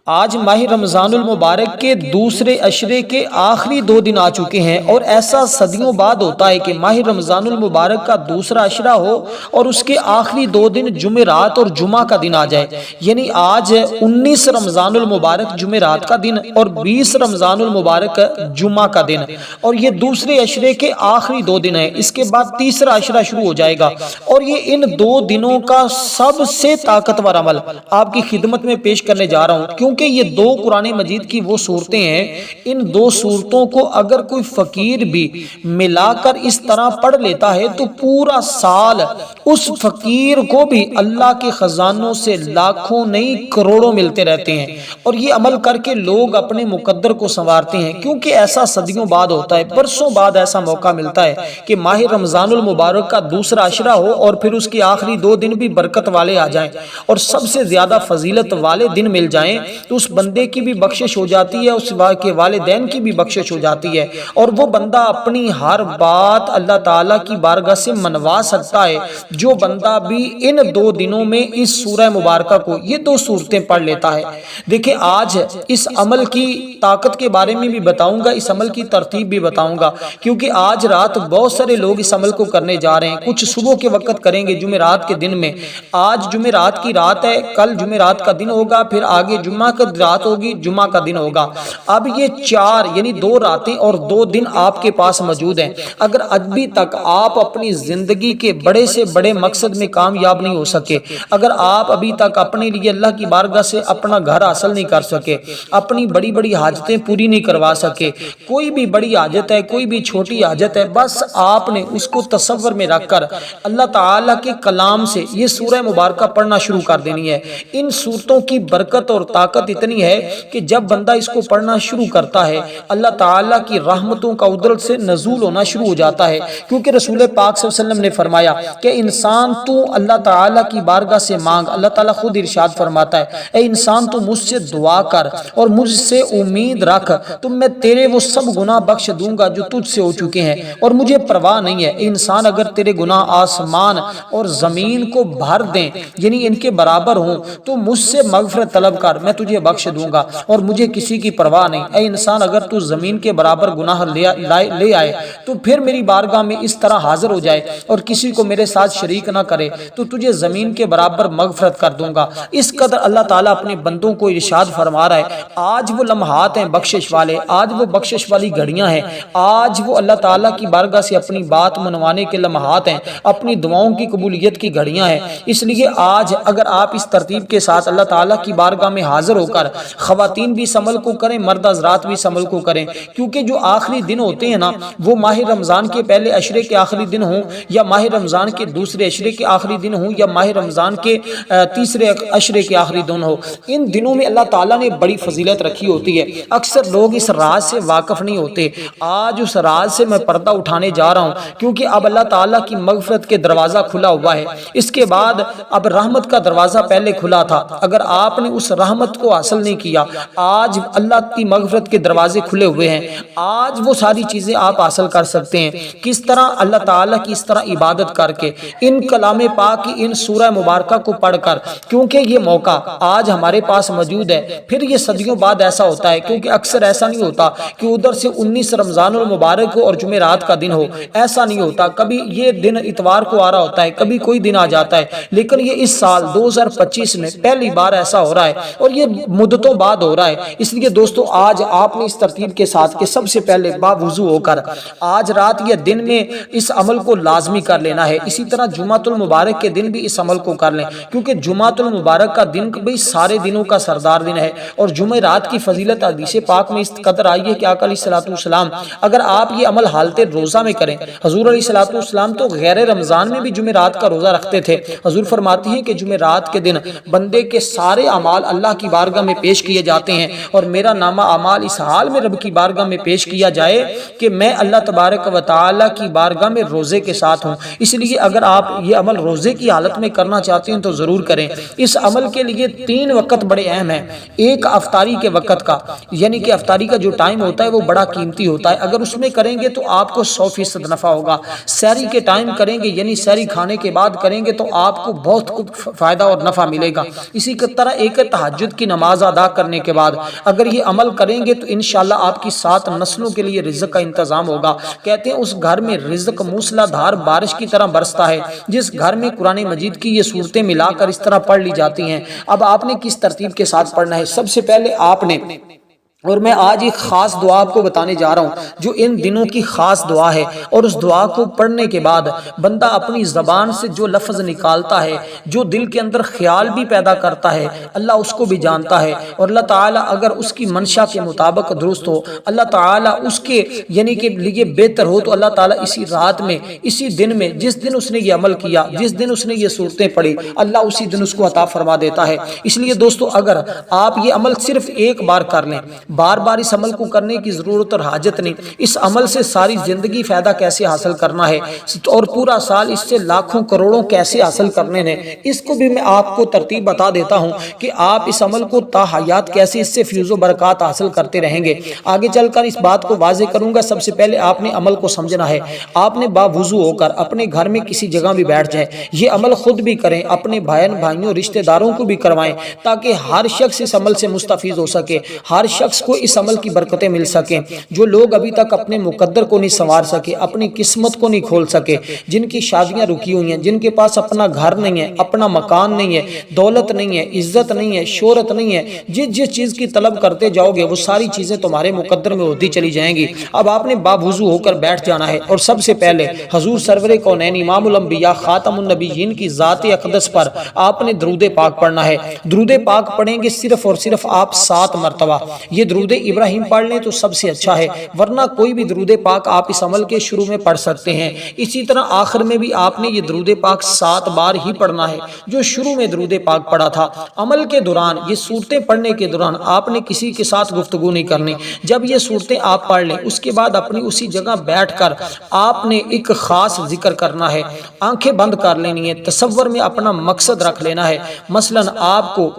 آج ماہ رمضان المبارک کے دوسرے عشرے کے آخری 2 دن آ چکے ہیں، اور ایسا صدیوں بعد ہوتا ہے کہ ماہ رمضان المبارک کا دوسرا عشرہ ہو اور اس کے آخری 2 دن جمعرات اور جمعہ کا دن آ جائے۔ یعنی آج 19 رمضان المبارک جمعرات کا دن اور 20 رمضان المبارک جمعہ کا دن، اور یہ دوسرے عشرے کے آخری 2 دن ہیں۔ اس کے بعد تیسرا عشرہ شروع ہو جائے گا، اور یہ ان 2 دنوں کا سب سے طاقتور عمل آپ کی خدمت میں پیش کرنے جا رہا ہوں، کیونکہ یہ 2 قرآن مجید کی وہ صورتیں ہیں، ان 2 صورتوں کو اگر کوئی فقیر بھی ملا کر اس طرح پڑھ لیتا ہے تو پورا سال اس فقیر کو بھی اللہ کے خزانوں سے لاکھوں نہیں کروڑوں ملتے رہتے ہیں، اور یہ عمل کر کے لوگ اپنے مقدر کو سنوارتے ہیں۔ کیونکہ ایسا صدیوں بعد ہوتا ہے، برسوں بعد ایسا موقع ملتا ہے کہ ماہ رمضان المبارک کا دوسرا عشرہ ہو اور پھر اس کے آخری 2 دن بھی برکت والے آ جائیں اور سب سے زیادہ فضیلت والے دن مل جائیں، تو اس بندے کی بھی بخشش ہو جاتی ہے، اس کے والدین کی بھی بخشش ہو جاتی ہے، اور وہ بندہ اپنی ہر بات اللہ تعالیٰ کی بارگاہ سے منوا سکتا ہے۔ جو بندہ بھی ان 2 دنوں میں اس سورہ مبارکہ کو، یہ 2 صورتیں پڑھ لیتا ہے۔ دیکھیں، آج اس عمل کی طاقت کے بارے میں بھی بتاؤں گا، اس عمل کی ترتیب بھی بتاؤں گا، کیونکہ آج رات بہت سارے لوگ اس عمل کو کرنے جا رہے ہیں۔ کچھ صبح کے وقت کریں گے جمعرات کے دن میں، آج جمعرات کی رات ہے، کل جمعرات کا دن ہوگا، پھر آگے جمعہ کا رات ہوگی، جمعہ کا دن ہوگا۔ اب یہ 4 یعنی 2 راتیں اور 2 دن آپ کے پاس موجود ہیں۔ اگر ابھی تک آپ اپنی زندگی کے بڑے سے بڑے مقصد میں کامیاب نہیں ہو سکے، اگر آپ ابھی تک اپنے لیے اللہ کی بارگاہ سے اپنا گھر حاصل نہیں کر سکے، اپنی بڑی بڑی حاجتیں پوری نہیں کروا سکے، کوئی بھی بڑی حاجت ہے، کوئی بھی چھوٹی حاجت ہے، بس آپ نے اس کو تصور میں رکھ کر اللہ تعالیٰ کے کلام سے یہ سورہ مبارکہ پڑھنا شروع کر دینی ہے۔ ان صورتوں کی برکت اور طاقت اتنی ہے کہ جب بندہ اس کو پڑھنا شروع کرتا ہے، اللہ تعالیٰ کی رحمتوں کا ادھر سے نزول ہونا شروع ہو جاتا ہے، کیونکہ رسول پاک صلی اللہ علیہ وسلم نے فرمایا کہ انسان تو اللہ تعالیٰ کی بارگاہ سے مانگ، اللہ تعالیٰ خود ارشاد فرماتا ہے، اے انسان تو مجھ سے دعا کر اور مجھ سے امید رکھ، تو میں تیرے وہ سب گناہ بخش دوں گا جو تجھ سے ہو چکے ہیں، اور مجھے پرواہ نہیں ہے۔ اے انسان، اگر تیرے گناہ آسمان اور زمین کو بھر دیں، یعنی ان کے برابر ہوں، تو مجھ سے مغفرت طلب کر، میں تجھے بخش دوں گا، اور مجھے کسی کی پرواہ نہیں۔ اے انسان، اگر تو زمین کے برابر گناہ لے آئے تو پھر میری بارگاہ میں اس طرح حاضر ہو جائے اور کسی کو میرے ساتھ شریک نہ کرے، تو تجھے زمین کے برابر مغفرت کر دوں گا۔ اس قدر اللہ تعالیٰ اپنے بندوں کو ارشاد فرما رہا ہے۔ آج وہ لمحات ہیں بخشش والے، آج وہ بخشش والی گھڑیاں ہیں، آج وہ اللہ تعالیٰ کی بارگاہ سے اپنی بات منوانے کے لمحات ہیں، اپنی دعاؤں کی قبولیت کی گھڑیاں ہیں۔ اس لیے آج اگر آپ اس ترتیب کے ساتھ اللہ تعالیٰ کی بارگاہ میں حاضر ہو کر، خواتین بھی اس عمل کو کریں، مرد حضرات بھی اس عمل کو کریں، کیونکہ جو آخری دن ہوتے ہیں نا، وہ ماہ رمضان کے پہلے عشرے کے آخری دن ہوں، یا ماہ رمضان کے دوسرے عشرے کے آخری دن ہوں، یا ماہ رمضان کے تیسرے عشرے کے آخری دن ہو، ان دنوں میں اللہ تعالیٰ نے بڑی فضیلت رکھی ہوتی ہے۔ اکثر لوگ اس راز سے واقف نہیں ہوتے۔ آج اس راز سے میں پردہ اٹھانے جا رہا ہوں، کیونکہ اب اللہ تعالیٰ کی مغفرت کے دروازہ کھلا ہوا ہے۔ اس کے بعد اب رحمت کا دروازہ پہلے کھلا تھا، اگر آپ نے اس رحمت کو حاصل نہیں کیا، آج اللہ کی مغفرت کے دروازے کھلے ہوئے ہیں۔ آج وہ ساری چیزیں آپ حاصل کر سکتے ہیں۔ کس طرح؟ اللہ تعالیٰ کی اس طرح عبادت کر کے، ان کلام پاک کی ان سورہ مبارکہ کو پڑھ کر، کیونکہ یہ موقع آج ہمارے پاس موجود ہے۔ پھر یہ صدیوں بعد ایسا ہوتا ہے، کیونکہ اکثر ایسا نہیں ہوتا کہ ادھر سے 19 رمضان المبارک ہو اور جمعرات کا دن ہو، ایسا نہیں ہوتا۔ کبھی یہ دن اتوار کو آ رہا ہوتا ہے، کبھی کوئی دن آ جاتا ہے، لیکن یہ اس سال 2025 میں پہلی بار ایسا ہو رہا ہے، اور یہ مدتوں بعد ہو رہا ہے۔ اس لیے دوستو، آج آپ نے اس ترتیب کے ساتھ کہ سب سے پہلے باوضو ہو کر آج رات یا دن میں اس عمل کو لازمی کر لینا ہے۔ اسی طرح جمعۃ المبارک کے دن بھی اس عمل کو کر لیں، کیونکہ جمعۃ المبارک کا دن بھی سارے دنوں کا سردار دن ہے، اور جمعرات کی فضیلت حدیث پاک میں اس قدر آئی ہے کہ آقا علیہ الصلوۃ والسلام، اگر آپ یہ عمل حالت روزہ میں کریں، حضور علیہ الصلوۃ والسلام تو غیر رمضان میں بھی جمعرات کا روزہ رکھتے تھے۔ حضور فرماتے ہیں کہ جمعرات کے دن بندے کے سارے اعمال اللہ کی بارگاہ میں پیش کیے جاتے ہیں، اور میرا نامہ اعمال اس حال میں رب کی بارگاہ میں پیش کیا جائے کہ میں اللہ تبارک و تعالیٰ کی بارگاہ میں روزے کے ساتھ ہوں۔ اس لیے اگر آپ یہ عمل روزے کی حالت میں کرنا چاہتے ہیں تو ضرور کریں۔ اس عمل کے لیے 3 وقت بڑے اہم ہیں۔ ایک افطاری کے وقت کا، یعنی کہ افطاری کا جو ٹائم ہوتا ہے وہ بڑا قیمتی ہوتا ہے، اگر اس میں کریں گے تو آپ کو 100% نفع ہوگا۔ سحری کے ٹائم کریں گے، یعنی سحری کھانے کے بعد کریں گے تو آپ کو بہت فائدہ اور نفع ملے گا۔ اسی کی طرح ایک تہجد کی نماز ادا کرنے کے بعد اگر یہ عمل کریں گے تو انشاءاللہ آپ کی 7 نسلوں کے لیے رزق کا انتظام ہوگا۔ کہتے ہیں اس گھر میں رزق موسلا دھار بارش کی طرح برستا ہے جس گھر میں قرآن مجید کی یہ صورتیں ملا کر اس طرح پڑھ لی جاتی ہیں۔ اب آپ نے کس ترتیب کے ساتھ پڑھنا ہے؟ سب سے پہلے آپ نے، اور میں آج ایک خاص دعا آپ کو بتانے جا رہا ہوں جو ان دنوں کی خاص دعا ہے، اور اس دعا کو پڑھنے کے بعد بندہ اپنی زبان سے جو لفظ نکالتا ہے، جو دل کے اندر خیال بھی پیدا کرتا ہے، اللہ اس کو بھی جانتا ہے، اور اللہ تعالیٰ اگر اس کی منشا کے مطابق درست ہو، اللہ تعالیٰ اس کے یعنی کہ لیے بہتر ہو، تو اللہ تعالیٰ اسی رات میں، اسی دن میں، جس دن اس نے یہ عمل کیا، جس دن اس نے یہ صورتیں پڑھی، اللہ اسی دن اس کو عطا فرما دیتا ہے۔ اس لیے دوستو اگر آپ یہ عمل صرف ایک بار کر لیں، بار بار اس عمل کو کرنے کی ضرورت اور حاجت نہیں، اس عمل سے ساری زندگی فائدہ کیسے حاصل کرنا ہے اور پورا سال اس سے لاکھوں کروڑوں کیسے حاصل کرنے ہیں، اس کو بھی میں آپ کو ترتیب بتا دیتا ہوں کہ آپ اس عمل کو تا حیات کیسے اس سے فیض و برکات حاصل کرتے رہیں گے۔ آگے چل کر اس بات کو واضح کروں گا۔ سب سے پہلے آپ نے عمل کو سمجھنا ہے۔ آپ نے باوضو ہو کر اپنے گھر میں کسی جگہ بھی بیٹھ جائیں، یہ عمل خود بھی کریں، اپنے بھائیوں رشتہ داروں کو بھی کروائیں، تاکہ ہر شخص اس عمل سے مستفید ہو سکے، ہر شخص کو اس عمل کی برکتیں مل سکیں۔ جو لوگ ابھی تک اپنے مقدر کو نہیں سنوار سکے، اپنی قسمت کو نہیں کھول سکے، جن کی شادیاں رکی ہوئی ہیں، جن کے پاس اپنا گھر نہیں ہے، اپنا مکان نہیں ہے، دولت نہیں ہے، عزت نہیں ہے، شہرت نہیں ہے، جس چیز کی طلب کرتے جاؤ گے وہ ساری چیزیں تمہارے مقدر میں ہوتی چلی جائیں گی۔ اب آپ نے باوضو ہو کر بیٹھ جانا ہے، اور سب سے پہلے حضور سرور کونین امام الانبیاء خاتم النبیین کی ذات اقدس پر آپ نے درود پاک پڑھنا ہے۔ درود پاک پڑھیں گے صرف اور صرف آپ 7 مرتبہ۔ یہ درود ابراہیم پڑھ لیں تو سب سے اچھا ہے، ورنہ کوئی بھی درود پاک آپ اس عمل کے شروع میں پڑھ سکتے ہیں۔ اسی طرح آخر میں بھی آپ نے یہ درود پاک 7 بار ہی پڑھنا ہے جو شروع میں درود پاک پڑھا تھا۔ عمل کے دوران، یہ صورتیں پڑھنے کے دوران آپ نے کسی کے ساتھ گفتگو نہیں کرنی۔ جب یہ صورتیں آپ پڑھ لیں اس کے بعد اپنی اسی جگہ بیٹھ کر آپ نے ایک خاص ذکر کرنا ہے، آنکھیں بند کر لینی ہے، تصور میں اپنا مقصد رکھ لینا ہے۔ مثلا آپ کو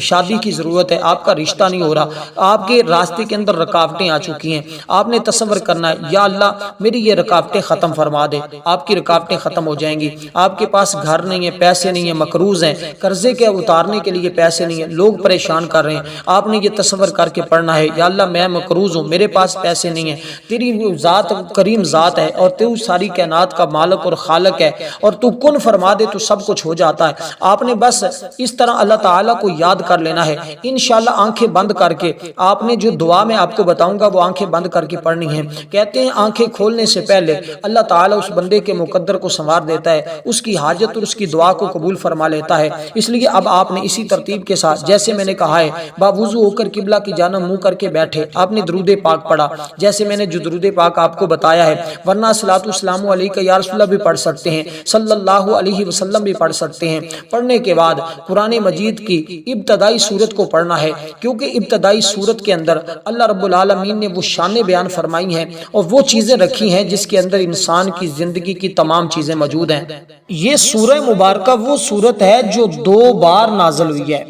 شادی کی ضرورت ہے، آپ کا رشتہ نہیں ہو رہا، آپ کے راستے کے اندر رکاوٹیں آ چکی ہیں، آپ نے تصور کرنا ہے یا اللہ میری یہ رکاوٹیں ختم فرما دے۔ آپ کی رکاوٹیں ختم ہو جائیں گی۔ آپ کے پاس گھر نہیں ہے، پیسے نہیں ہیں، مقروض ہیں، قرضے کے اتارنے کے لیے پیسے نہیں ہیں، لوگ پریشان کر رہے ہیں، آپ نے یہ تصور کر کے پڑھنا ہے یا اللہ میں مقروض ہوں، میرے پاس پیسے نہیں ہیں، تیری ذات کریم ذات ہے اور تو ساری کائنات کا مالک اور خالق ہے، اور تو کن فرما دے تو سب کچھ ہو جاتا ہے۔ آپ نے بس اس طرح اللہ تعالیٰ کو یاد کر لینا ہے۔ انشاءاللہ آنکھیں بند کر کے آپ نے جو دعا میں آپ کو بتاؤں گا وہ آنکھیں بند کر کے پڑھنی ہے۔ کہتے ہیں آنکھیں کھولنے سے پہلے اللہ تعالیٰ اس بندے کے مقدر کو سنوار دیتا ہے، اس کی حاجت اور اس کی دعا کو قبول فرما لیتا ہے۔ اس لیے اب آپ نے اسی ترتیب کے ساتھ جیسے میں نے کہا ہے باوضو ہو کر قبلہ کی جانب منہ کر کے بیٹھے، آپ نے درود پاک پڑھا جیسے میں نے جو درود پاک آپ کو بتایا ہے، ورنہ صلاۃ والسلام علیک یا رسول اللہ بھی پڑھ سکتے ہیں، صلی اللہ علیہ وسلم بھی پڑھ سکتے ہیں۔ پڑھنے کے بعد قرآن مجید کی ابتدائی سورت کو پڑھنا ہے، کیونکہ ابتدائی سورت کے اندر اللہ رب العالمین نے وہ شانیں بیان فرمائی ہیں اور وہ چیزیں رکھی ہیں جس کے اندر انسان کی زندگی کی تمام چیزیں موجود ہیں۔ یہ سورہ مبارکہ وہ سورت ہے جو 2 بار نازل ہوئی ہے،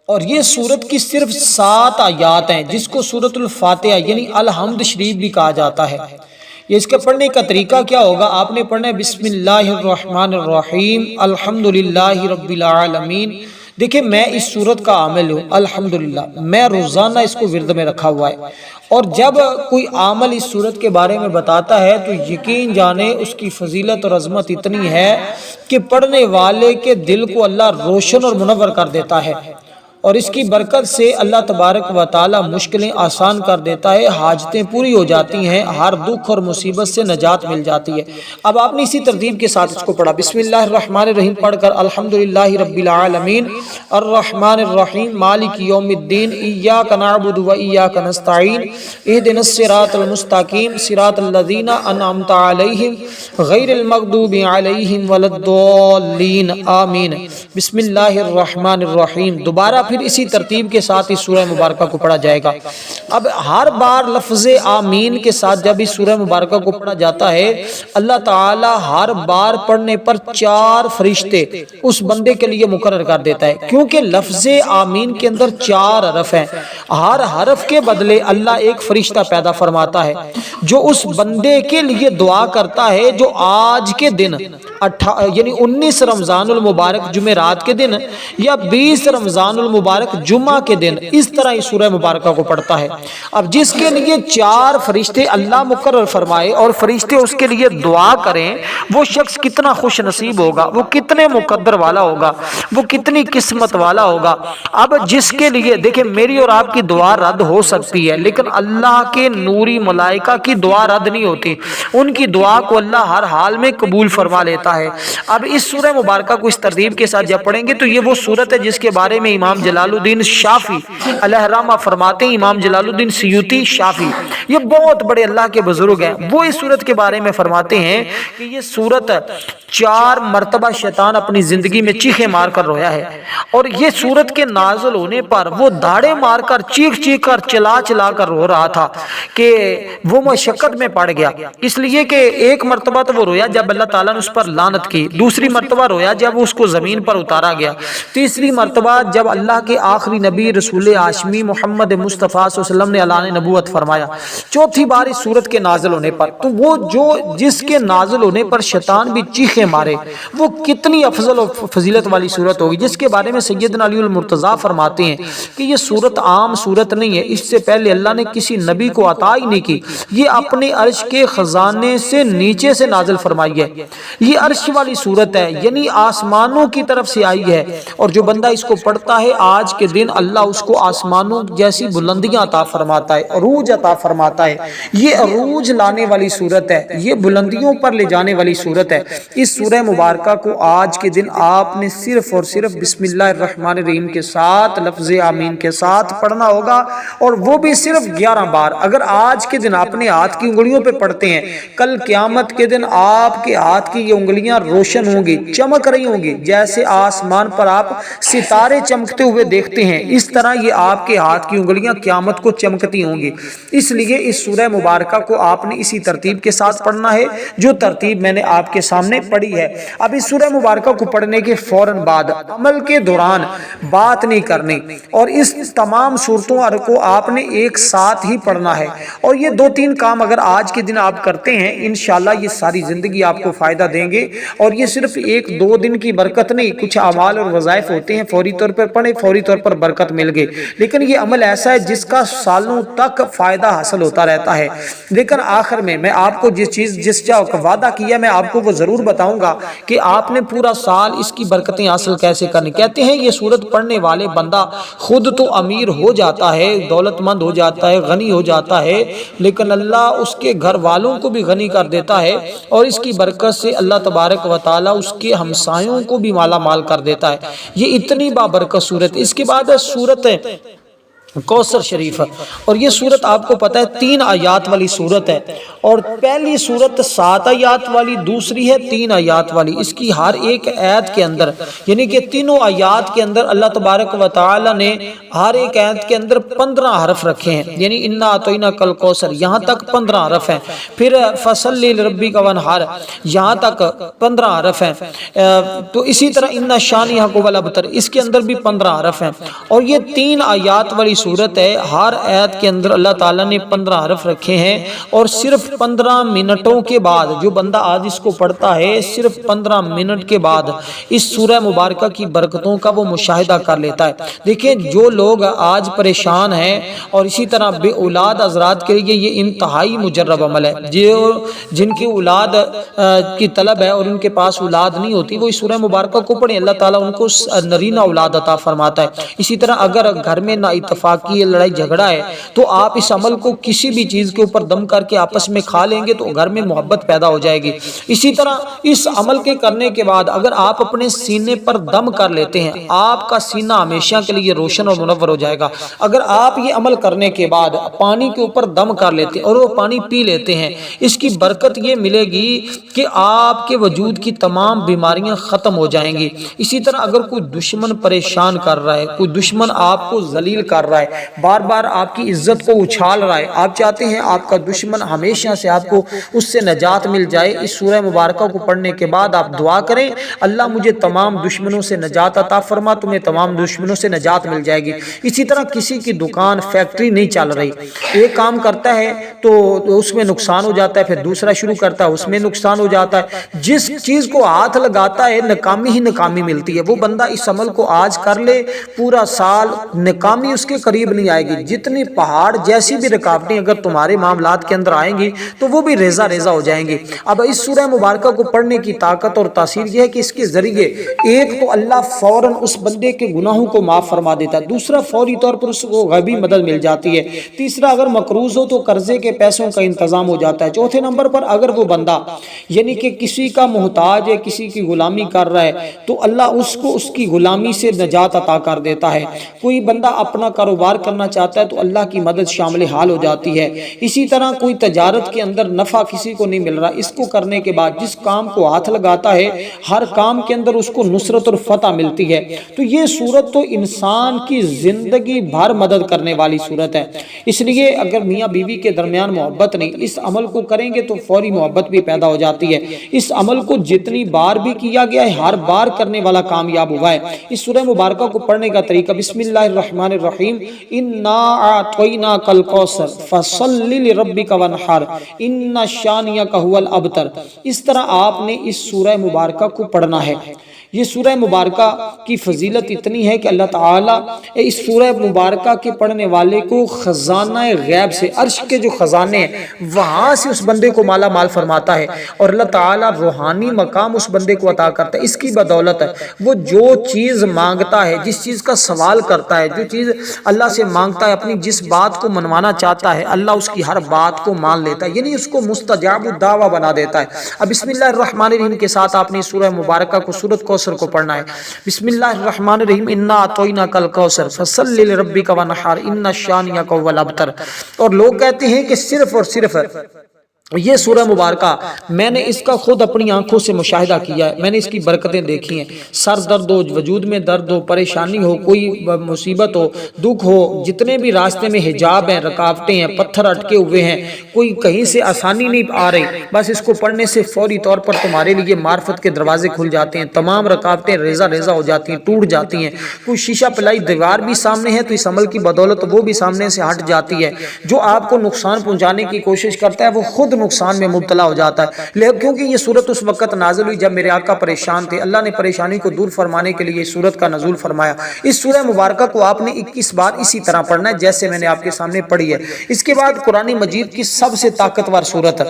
اور یہ سورت کی صرف 7 آیات ہیں جس کو سورۃ الفاتحہ یعنی الحمد شریف بھی کہا جاتا ہے۔ یہ اس کے پڑھنے کا طریقہ کیا ہوگا؟ آپ نے پڑھنا ہے بسم اللہ الرحمن الرحیم الحمدللہ رب العالمین۔ دیکھیں میں اس سورت کا عامل ہوں الحمدللہ، میں روزانہ اس کو ورد میں رکھا ہوا ہے، اور جب کوئی عامل اس سورت کے بارے میں بتاتا ہے تو یقین جانے اس کی فضیلت اور عظمت اتنی ہے کہ پڑھنے والے کے دل کو اللہ روشن اور منور کر دیتا ہے، اور اس کی برکت سے اللہ تبارک و تعالی مشکلیں آسان کر دیتا ہے، حاجتیں پوری ہو جاتی ہیں، ہر دکھ اور مصیبت سے نجات مل جاتی ہے۔ اب آپ نے اسی ترتیب کے ساتھ اس کو پڑھا، بسم اللہ الرحمن الرحیم پڑھ کر الحمدللہ رب العالمین الرحمن الرحیم مالک یوم الدین ایاک نعبد و ایاک نستعین اہدنا الصراط المستقیم صراط الذین انعمت علیہم غیر المغضوب علیہم ولا الضالین آمین۔ بسم اللہ الرحمن الرحیم، دوبارہ پھر اسی ترتیب کے ساتھ اس سورہ مبارکہ کو پڑھا جائے گا۔ اب ہر بار لفظ آمین کے ساتھ جب اس سورہ مبارکہ کو پڑھا جاتا ہے، اللہ تعالی ہر بار پڑھنے پر 4 فرشتے اس بندے کے لیے مقرر کر دیتا ہے، کیونکہ لفظ آمین کے اندر 4 حرف ہیں۔ ہر حرف کے بدلے اللہ ایک فرشتہ پیدا فرماتا ہے جو اس بندے کے لیے دعا کرتا ہے جو آج کے دن یعنی 19 رمضان المبارک جمعرات کے دن یا 20 رمضان المبارک جمعہ کے دن اس طرح اس سورہ مبارکہ کو پڑھتا ہے۔ اب جس کے لیے 4 فرشتے اللہ مقرر فرمائے اور فرشتے اس کے لیے دعا کریں، وہ شخص کتنا خوش نصیب ہوگا، وہ کتنے مقدر والا ہوگا، وہ کتنی قسمت والا ہوگا۔ اب جس کے لیے دیکھیں میری اور آپ کی دعا رد ہو سکتی ہے، لیکن اللہ کے نوری ملائکہ کی دعا رد نہیں ہوتی، ان کی دعا کو اللہ ہر حال میں قبول فرما لیتا ہے۔ اب اس سورہ مبارکہ کو اس ترتیب کے ساتھ جب پڑھیں گے تو یہ وہ سورت ہے جس کے بارے میں امام جلال الدین شافعی علیہ الرحمہ فرماتے ہیں، امام جلال الدین سیوطی شافعی یہ بہت بڑے اللہ کے بزرگ ہیں، وہ اس سورت کے بارے میں فرماتے ہیں کہ یہ سورت 4 مرتبہ شیطان اپنی زندگی میں چیخیں مار کر رویا ہے، اور یہ سورت کے نازل ہونے پر وہ دھاڑے مار کر چیخ چیخ کر چلا چلا کر رو رہا تھا کہ وہ مشقت میں پڑ گیا، اس لیے کہ ایک مرتبہ تو وہ رویا جب اللہ تعالیٰ نے اس پر لعنت کی، دوسری مرتبہ رویا جب اس کو زمین پر اتارا گیا، تیسری مرتبہ جب اللہ کے آخری نبی رسول ہاشمی محمد مصطفیٰ صلی اللہ علیہ وسلم نے اعلان نبوت فرمایا، چوتھی بار اس سورت کے نازل ہونے پر، تو وہ جو جس کے نازل ہونے پر شیطان بھی چیخیں مارے، وہ کتنی افضل و فضیلت والی سورت ہوگی، جس کے بارے میں سیدنا علی المرتضیٰ فرماتے ہیں کہ یہ سورت عام سورت نہیں ہے، اس سے پہلے اللہ نے کسی نبی کو عطا ہی نہیں کی، یہ اپنے عرش کے خزانے سے نیچے سے نازل فرمائی ہے، یہ عرش والی سورت ہے، یعنی آسمانوں کی طرف سے آئی ہے، اور جو بندہ اس کو پڑھتا ہے آج کے دن اللہ اس کو آسمانوں جیسی بلندیاں عطا فرماتا ہے، عروج عطا فرماتا ہے، یہ عروج لانے والی سورت ہے، یہ بلندیوں پر لے جانے والی سورت ہے۔ اس سورہ مبارکہ کو آج کے دن آپ نے صرف اور صرف بسم اللہ الرحمن الرحیم کے ساتھ لفظ آمین کے ساتھ پڑھنا ہوگا، اور وہ بھی صرف 11 بار۔ اگر آج کے دن اپنے ہاتھ کی انگلیوں پہ پڑھتے ہیں، کل قیامت کے دن آپ کے ہاتھ کی یہ انگلیاں روشن ہوں گی، چمک رہی ہوں گی، جیسے آسمان پر آپ ستارے چمکتے ہوئے دیکھتے ہیں، اس طرح یہ آپ کے ہاتھ کی انگلیاں قیامت کو چمکتی ہوں گی۔ اس لیے اس سورہ مبارکہ کو آپ نے اسی ترتیب کے ساتھ پڑھنا ہے جو ترتیب میں نے آپ کے سامنے پڑھی ہے۔ اب اس سورہ مبارکہ کو پڑھنے کے فوراً بعد عمل کے دوران بات نہیں کرنی، اور اس تمام صورتوں کو آپ نے ایک ساتھ ہی پڑھنا ہے، اور یہ 2-3 کام اگر آج کے دن آپ کرتے ہیں انشاءاللہ یہ ساری زندگی آپ کو فائدہ دیں گے، اور یہ صرف 1-2 دن کی برکت نہیں، کچھ اعمال اور وظائف ہوتے ہیں فوری طور پر پڑھیں، فوری طور پر برکت مل گئی، لیکن یہ عمل ایسا ہے جس کا سالوں تک فائدہ حاصل ہوتا رہتا ہے۔ لیکن آخر میں آپ کو جس کا وعدہ کیا میں آپ کو وہ ضرور بتاؤں گا کہ آپ نے پورا سال اس کی برکتیں حاصل کیسے کرنی۔ کہتے ہیں یہ سورت پڑھنے والے بندہ خود تو امیر ہو جاتا ہے، دولت مند ہو جاتا ہے، غنی ہو جاتا ہے، لیکن اللہ اس کے گھر والوں کو بھی غنی کر دیتا ہے، اور اس کی برکت سے اللہ تبارک و تعالی اس کے ہمسایوں کو بھی مالا مال کر دیتا ہے۔ یہ اتنی بابرکت سورت۔ اس کے بعد سورت کوثر شریف، اور یہ سورت آپ کو پتہ ہے 3 آیات والی سورت ہے، اور پہلی سورت 7 آیات والی، دوسری ہے 3 آیات والی۔ اس کی ہر ایک آیت کے اندر یعنی کہ تینوں آیات کے اندر اللہ تبارک و تعالی نے ہر ایک آیت کے اندر 15 حرف رکھے ہیں، یعنی انا اعطیناک الکوثر یہاں تک 15 حرف ہیں، پھر فصلی لربک وانحر یہاں تک 15 حرف ہیں، تو اسی طرح ان شانئک هو الابتر اس کے اندر بھی 15 حرف ہیں، اور یہ 3 آیات والی سورت ہے۔ ہر آیت کے اندر اللہ تعالیٰ نے 15 حرف رکھے ہیں، اور صرف 15 منٹوں کے بعد جو بندہ آج اس کو پڑھتا ہے، صرف 15 منٹ کے بعد اس سورہ مبارکہ کی برکتوں کا وہ مشاہدہ کر لیتا ہے۔ دیکھیں جو لوگ آج پریشان ہیں اور اسی طرح بے اولاد حضرات کے لیے یہ انتہائی مجرب عمل ہے، جن کی اولاد کی طلب ہے اور ان کے پاس اولاد نہیں ہوتی، وہ اس سورہ مبارکہ کو پڑھیں، اللہ تعالیٰ ان کو نرینہ اولاد عطا فرماتا ہے۔ اسی طرح اگر گھر میں نا اتفاق وفاقی ہے، لڑائی جھگڑا ہے، تو آپ اس عمل کو کسی بھی چیز کے اوپر دم کر کے آپس میں کھا لیں گے تو گھر میں محبت پیدا ہو جائے گی۔ اسی طرح اس عمل کے کرنے کے بعد اگر آپ اپنے سینے پر دم کر لیتے ہیں، آپ کا سینہ ہمیشہ کے لیے روشن اور منور ہو جائے گا۔ اگر آپ یہ عمل کرنے کے بعد پانی کے اوپر دم کر لیتے ہیں اور وہ پانی پی لیتے ہیں، اس کی برکت یہ ملے گی کہ آپ کے وجود کی تمام بیماریاں ختم ہو جائیں گی۔ اسی طرح اگر کوئی دشمن پریشان کر رہا ہے، کوئی دشمن آپ کو ذلیل کر رہا ہے، بار بار آپ کی عزت کو اچھال رہا ہے، آپ چاہتے ہیں آپ کا دشمن ہمیشہ سے آپ کو اس سے نجات مل جائے، اس سورہ مبارکہ کو پڑھنے کے بعد آپ دعا کریں، اللہ مجھے تمام دشمنوں سے نجات عطا فرما، تمہیں تمام دشمنوں سے نجات مل جائے گی۔ اسی طرح کسی کی دکان فیکٹری نہیں چل رہی، ایک کام کرتا ہے تو اس میں نقصان ہو جاتا ہے، پھر دوسرا شروع کرتا ہے اس میں نقصان ہو جاتا ہے، جس چیز کو ہاتھ لگاتا ہے ناکامی ہی ناکامی ملتی ہے۔ وہ بندہ اس عمل کو آج کر لے، پورا سال ناکامی اس کے قریب نہیں آئے گی۔ جتنی پہاڑ جیسی بھی رکاوٹیں اگر تمہارے معاملات کے اندر آئیں گی تو وہ بھی ریزہ ریزہ ہو جائیں گی۔ اب اس سورہ مبارکہ کو پڑھنے کی طاقت اور تاثیر یہ ہے کہ اس کے ذریعے ایک تو اللہ فوراً اس بندے کے گناہوں کو معاف فرما دیتا ہے، دوسرا فوری طور پر اس کو غیبی مدد مل جاتی ہے، تیسرا اگر مقروض ہو تو قرضے کے پیسوں کا انتظام ہو جاتا ہے، چوتھے نمبر پر اگر وہ بندہ یعنی کہ کسی کا محتاج ہے، کسی کی غلامی کر رہا ہے تو اللہ اس کو اس کی غلامی سے نجات عطا کر دیتا ہے۔ کوئی بندہ اپنا کاروبار کرنا چاہتا ہے تو اللہ کی مدد شامل حال ہو جاتی ہے۔ اسی طرح کوئی تجارت کے اندر نفع کسی کو نہیں مل رہا، اس کو کرنے کے بعد جس کام کو ہاتھ لگاتا ہے ہر کام کے اندر اس کو نصرت اور فتح ملتی ہے۔ تو یہ سورت تو انسان کی زندگی بھر مدد کرنے والی سورت ہے۔ اس لیے اگر میاں بیوی کے درمیان محبت نہیں، اس عمل کو کریں گے تو فوری محبت بھی پیدا ہو جاتی ہے۔ اس عمل کو جتنی بار بھی کیا گیا ہے ہر بار کرنے والا کامیاب ہوا ہے۔ اس سورہ مبارکہ کو پڑھنے کا طریقہ بسم اللہ الرحمن الرحیم، انا اعطیناک الکوثر فصل لربک وانحر ان شانئک هو الابتر۔ اس طرح آپ نے اس سورہ مبارکہ کو پڑھنا ہے۔ یہ سورہ مبارکہ کی فضیلت اتنی ہے کہ اللہ تعالیٰ اس سورہ مبارکہ کے پڑھنے والے کو خزانہ غیب سے، عرش کے جو خزانے ہیں وہاں سے اس بندے کو مالا مال فرماتا ہے، اور اللہ تعالیٰ روحانی مقام اس بندے کو عطا کرتا ہے۔ اس کی بدولت وہ جو چیز مانگتا ہے، جس چیز کا سوال کرتا ہے، جو چیز اللہ سے مانگتا ہے، اپنی جس بات کو منوانا چاہتا ہے، اللہ اس کی ہر بات کو مان لیتا ہے، یعنی اس کو مستجاب الدعوہ بنا دیتا ہے۔ اب بسم اللہ الرحمن الرحیم کے ساتھ آپ نے سورہ مبارکہ کو، سورۃ کوثر کو پڑھنا ہے۔ بسم اللہ الرحمن الرحیم، انا اعطیناک الکوثر فصل لربک وانحر ان شانئک هو الابتر۔ اور لوگ کہتے ہیں کہ صرف اور صرف یہ سورہ مبارکہ میں نے اس کا خود اپنی آنکھوں سے مشاہدہ کیا ہے، میں نے اس کی برکتیں دیکھی ہیں۔ سر درد ہو، وجود میں درد ہو، پریشانی ہو، کوئی مصیبت ہو، دکھ ہو، جتنے بھی راستے میں حجاب ہیں، رکاوٹیں ہیں، پتھر اٹکے ہوئے ہیں، کوئی کہیں سے آسانی نہیں آ رہی، بس اس کو پڑھنے سے فوری طور پر تمہارے لیے معرفت کے دروازے کھل جاتے ہیں، تمام رکاوٹیں ریزہ ریزہ ہو جاتی ہیں، ٹوٹ جاتی ہیں۔ کوئی شیشہ پلائی دیوار بھی سامنے ہے تو اس عمل کی بدولت وہ بھی سامنے سے ہٹ جاتی ہے۔ جو آپ کو نقصان پہنچانے کی کوشش کرتا ہے وہ خود نقصان میں مبتلا ہو جاتا ہے۔ لیکن کیونکہ یہ سورت اس وقت نازل ہوئی جب میرے آقا پریشان تھے، اللہ نے پریشانی کو دور فرمانے کے لیے اس سورت کا نزول فرمایا۔ اس سورہ مبارکہ کو آپ نے 21 بار اسی طرح پڑھنا ہے جیسے میں نے آپ کے سامنے پڑھی ہے۔ اس کے بعد قرآن مجید کی سب سے طاقتور سورت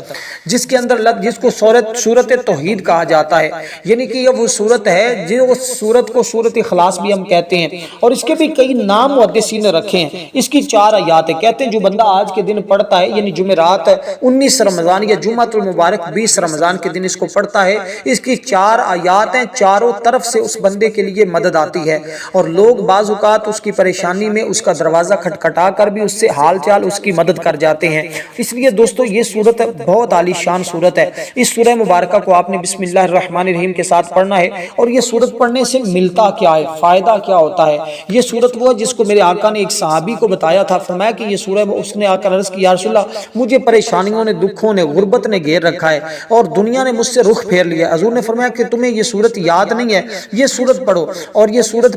جس کے اندر جس کو سورت توحید کہا جاتا ہے، یعنی کہ یہ وہ سورت ہے جو سورت کو سورت اخلاص بھی ہم کہتے ہیں، اور اس کے بھی کئی نام محدثین نے رکھے ہیں۔ اس کی 4 آیات ہیں، کہتے ہیں جو بندہ آج کے دن پڑھتا ہے، یعنی جمعرات 19 رمضان یا جمعۃ المبارک 20 رمضان کے دن اس کو پڑھتا ہے، اس کی 4 آیات ہیں، چاروں طرف سے اس بندے کے لیے مدد آتی ہے، اور لوگ بعض اوقات اس کی پریشانی میں اس کا دروازہ کھٹکھٹا کر بھی اس سے حال چال اس کی مدد کر جاتے ہیں۔ اس لیے دوستو یہ سورت بہت عالی شان سورت ہے۔ اس سورہ مبارکہ کو آپ نے بسم اللہ الرحمن الرحیم کے ساتھ پڑھنا ہے، اور یہ سورت پڑھنے سے ملتا کیا ہے، فائدہ کیا ہوتا ہے۔ یہ سورت وہ ہے جس کو میرے آقا نے ایک صحابی کو بتایا تھا، فرمایا کہ یہ سورہ، اس نے آ کر عرض کی یا رسول اللہ مجھے پریشانیوں نے، دکھوں نے، غربت نے گھیر رکھا ہے اور دنیا نے مجھ سے رخ پھیر لیا۔ حضور نے فرمایا کہ تمہیں یہ سورت یاد نہیں ہے، یہ سورت پڑھو، اور یہ سورت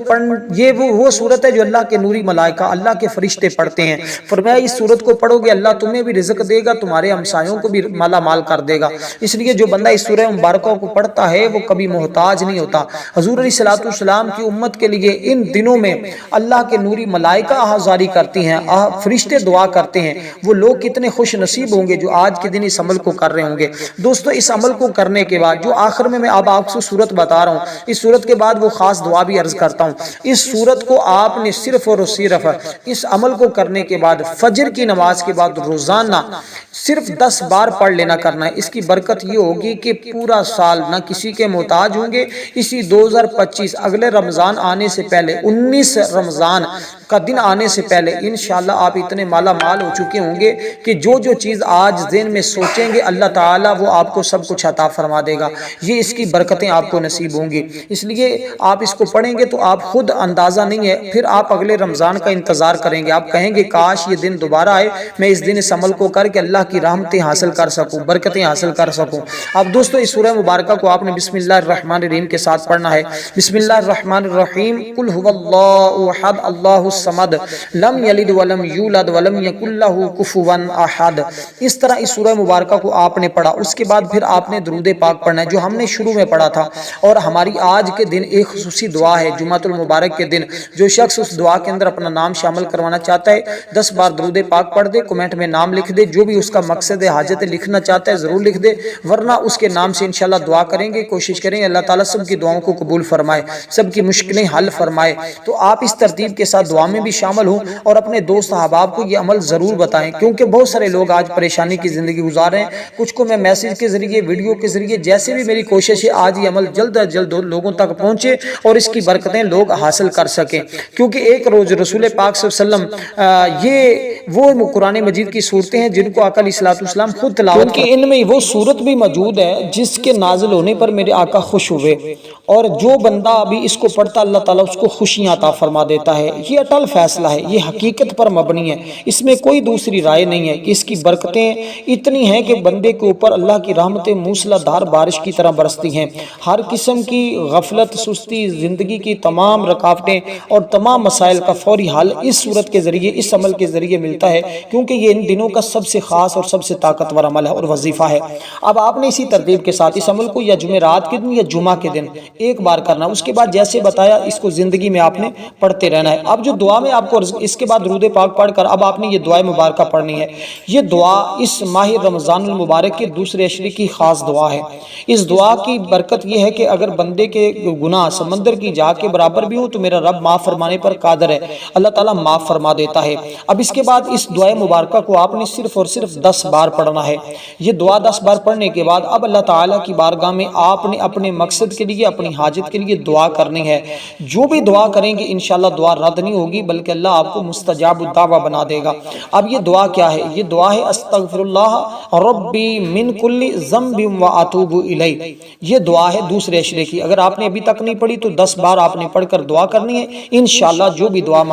یہ وہ سورت ہے جو اللہ کے نوری ملائکہ، اللہ کے فرشتے پڑھتے ہیں۔ فرمایا اس سورت کو پڑھو گے اللہ تمہیں بھی رزق دے گا، تمہارے ہمسایوں کو بھی مالا مال کر دے گا۔ اس لیے جو بندہ اس سورہ مبارکہ کو پڑھتا ہے وہ کبھی محتاج نہیں ہوتا۔ حضور علیہ الصلوۃ والسلام کی امت کے لیے ان دنوں میں اللہ کے نوری ملائکہ آہذاری کرتی ہیں، فرشتے دعا کرتے ہیں۔ وہ لوگ کتنے خوش نصیب ہوں گے جو آج کے دن اس عمل کو کر رہے ہوں گے۔ دوستو اس عمل کو کرنے کے بعد جو آخر میں اب آپ کو صورت بتا رہا ہوں، اس صورت کے بعد وہ خاص دعا بھی عرض کرتا ہوں۔ اس صورت کو آپ نے صرف اور صرف اس عمل کو کرنے کے بعد فجر کی نماز کے بعد روزانہ صرف 10 بار پڑھ لینا کرنا ہے۔ اس کی برکت یہ ہوگی کہ پورا سال نہ کسی کے محتاج ہوں گے۔ اسی 2025 اگلے رمضان آنے سے پہلے 19 رمضان کا دن آنے سے پہلے انشاءاللہ آپ اتنے مالا مال ہو چکے ہوں گے کہ جو چیز آج ذہن میں سوچیں گے اللہ تعالیٰ وہ آپ کو سب کچھ عطا فرما دے گا۔ یہ اس کی برکتیں آپ کو نصیب ہوں گی، اس لیے آپ اس کو پڑھیں گے تو آپ خود اندازہ نہیں ہے، پھر آپ اگلے رمضان کا انتظار کریں گے، آپ کہیں گے کاش یہ دن دوبارہ آئے، میں اس دن اس عمل کو کر کے اللہ کی رحمتیں حاصل کر سکوں، برکتیں حاصل کر سکوں۔ اب دوستو اس سورہ مبارکہ کو آپ نے بسم اللہ الرحمن الرحیم کے ساتھ پڑھنا ہے۔ بسم اللہ الرحمن الرحیم، قل هو اللہ احد اللہ الصمد لم یلد ولم یولد ولم یکن لہ کفوا احد۔ اس طرح اس سورہ مبارکہ کو آپ نے پڑھا، اس کے بعد پھر آپ نے درود پاک پڑھنا ہے جو ہم نے شروع میں پڑھا تھا۔ اور ہماری آج کے دن ایک خصوصی دعا ہے جمعۃ المبارک کے دن، جو شخص اس دعا کے اندر اپنا نام شامل کروانا چاہتا ہے 10 بار درود پاک پڑھ دے، کمنٹ میں نام لکھ دے، جو بھی اس کا مقصد حاجت لکھنا چاہتا ہے ضرور لکھ دے، ورنہ اس کے نام سے انشاءاللہ دعا کریں گے، کوشش کریں اللہ تعالیٰ سب کی دعاؤں کو قبول فرمائے، سب کی مشکلیں حل فرمائے۔ تو آپ اس ترتیب کے ساتھ دعا میں بھی شامل ہوں اور اپنے دوست احباب کو یہ عمل ضرور بتائیں، کیونکہ بہت سارے لوگ آج پریشانی کی زندگی گزار رہے ہیں۔ کچھ کو میں میسج کے ذریعے، ویڈیو کے ذریعے، جیسے بھی میری کوشش ہے آج یہ عمل جلد از جلد لوگوں تک پہنچے اور اس کی برکتیں لوگ حاصل کر سکیں، کیونکہ ایک روز رسول پاک صلی اللہ علیہ وسلم یہ وہ قرآن مجید کی صورتیں ہیں جن کو آقا علیہ السلام خود تلاوت، کیونکہ ان میں وہ صورت بھی موجود ہے جس کے نازل ہونے پر میرے آقا خوش ہوئے، اور جو بندہ ابھی اس کو پڑھتا اللہ تعالیٰ اس کو خوشیاں عطا فرما دیتا ہے۔ یہ اٹل فیصلہ ہے، یہ حقیقت پر مبنی ہے، اس میں کوئی دوسری رائے نہیں ہے کہ اس کی برکتیں اتنی ہیں کہ بندے کے اوپر اللہ کی رحمتیں موسلا دھار بارش کی طرح برستی ہیں۔ ہر قسم کی غفلت، سستی، زندگی کی تمام رکاوٹیں اور تمام مسائل کا فوری حل اس صورت کے ذریعے، اس عمل کے ذریعے ملتا ہے، کیونکہ یہ ان دنوں کا سب سے خاص اور سب سے طاقتور عمل ہے اور وظیفہ ہے۔ اب آپ نے اسی ترتیب کے ساتھ اس عمل کو یا جمعرات کے دن یا جمعہ کے دن ایک بار کرنا، اس کے بعد جیسے بتایا اس کو زندگی میں آپ نے پڑھتے رہنا ہے۔ اب جو دعا میں آپ کو اس کے بعد درود پاک پڑھ کر اب آپ نے یہ دعا مبارکہ پڑھنی ہے۔ یہ دعا اس ماہ رمضان المبارک کے دوسرے عشرے کی خاص دعا ہے۔ اس دعا کی برکت یہ ہے کہ اگر بندے کے گناہ سمندر کی جا کے برابر بھی ہوں تو میرا رب معاف فرمانے پر قادر ہے، اللہ تعالیٰ معاف فرما دیتا ہے۔ اب اس کے بعد اس دعا مبارکہ کو آپ نے صرف اور صرف 10 بار پڑھنا ہے۔ یہ دعا 10 بار پڑھنے کے بعد اب اللہ تعالیٰ کی بارگاہ میں آپ نے اپنے مقصد کے لیے، اپنی حاجت کے لیے دعا کرنی ہے۔ جو بھی دعا کریں گے انشاءاللہ دعا رد نہیں ہوگی، بلکہ اللہ آپ کو مستجاب الدعوہ بنا دے گا۔ اب یہ دعا کیا ہے؟ یہ دعا ہے استغفر اللہ ربی من کل ذنب واتوب الیہ۔ یہ دعا ہے دوسرے عشرے کی، اگر آپ نے ابھی تک نہیں پڑھی تو 10 بار آپ نے پڑھ کر دعا کرنی ہے، انشاءاللہ جو بھی دعا